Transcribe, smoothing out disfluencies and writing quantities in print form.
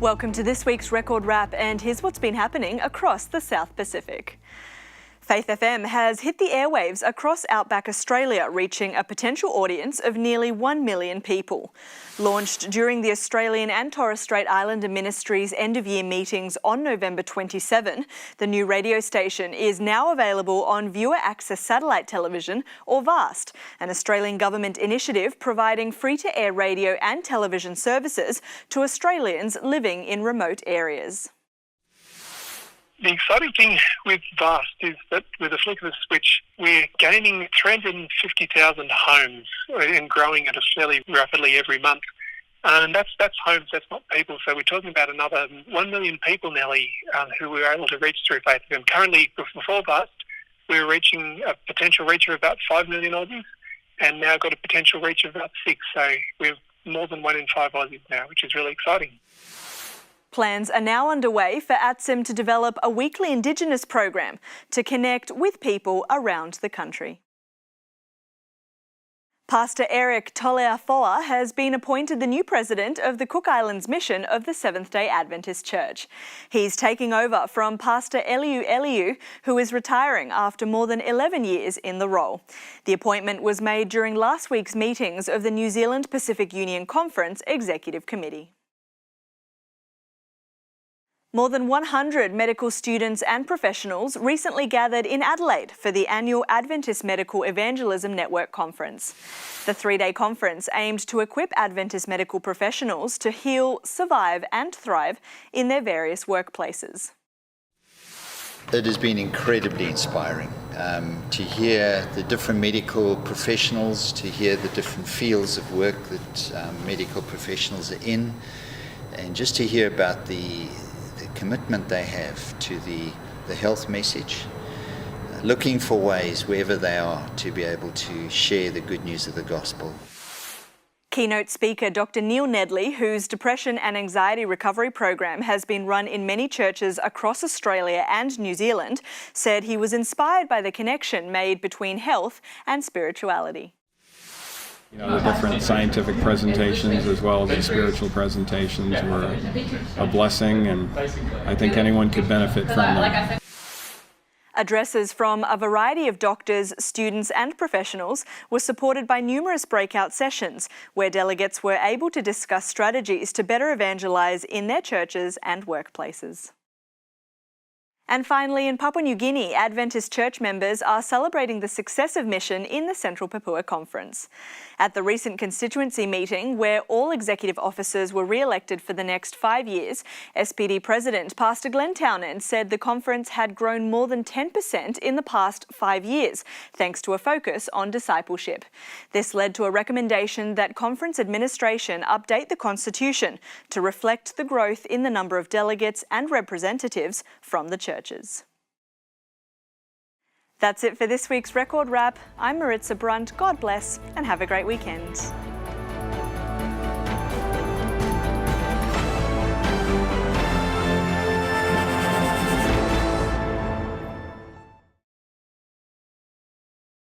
Welcome to this week's Record Wrap, and here's what's been happening across the South Pacific. Faith FM has hit the airwaves across outback Australia, reaching a potential audience of nearly 1 million people. Launched during the Australian and Torres Strait Islander Ministries' end-of-year meetings on November 27, the new radio station is now available on Viewer Access Satellite Television, or VAST, an Australian government initiative providing free-to-air radio and television services to Australians living in remote areas. The exciting thing with VAST is that with a flick of a switch, we're gaining 350,000 homes and growing at a fairly rapidly every month. And that's homes, that's not people. So we're talking about another 1 million people nearly who we were able to reach through Faith FM. Currently, before VAST, we were reaching a potential reach of about 5 million Aussies, and now got a potential reach of about 6. So we're more than 1 in 5 Aussies now, which is really exciting. Plans are now underway for ATSIM to develop a weekly Indigenous program to connect with people around the country. Pastor Eric Toleafoa has been appointed the new president of the Cook Islands mission of the Seventh-day Adventist Church. He's taking over from Pastor Eliu, who is retiring after more than 11 years in the role. The appointment was made during last week's meetings of the New Zealand Pacific Union Conference Executive Committee. More than 100 medical students and professionals recently gathered in Adelaide for the annual Adventist Medical Evangelism Network Conference. The 3-day conference aimed to equip Adventist medical professionals to heal, survive and thrive in their various workplaces. It has been incredibly inspiring to hear the different medical professionals, to hear the different fields of work that medical professionals are in, and just to hear about the commitment they have to the health message, looking for ways wherever they are to be able to share the good news of the gospel. Keynote speaker Dr. Neil Nedley, whose depression and anxiety recovery program has been run in many churches across Australia and New Zealand, said he was inspired by the connection made between health and spirituality. The different scientific presentations as well as the spiritual presentations were a blessing, and I think anyone could benefit from them. Addresses from a variety of doctors, students and professionals were supported by numerous breakout sessions where delegates were able to discuss strategies to better evangelise in their churches and workplaces. And finally, in Papua New Guinea, Adventist church members are celebrating the success of mission in the Central Papua Conference. At the recent constituency meeting, where all executive officers were re-elected for the next 5 years, SPD President Pastor Glenn Townend said the conference had grown more than 10% in the past 5 years, thanks to a focus on discipleship. This led to a recommendation that conference administration update the constitution to reflect the growth in the number of delegates and representatives from the churches. That's it for this week's Record Wrap. I'm Maritza Brunt. God bless and have a great weekend.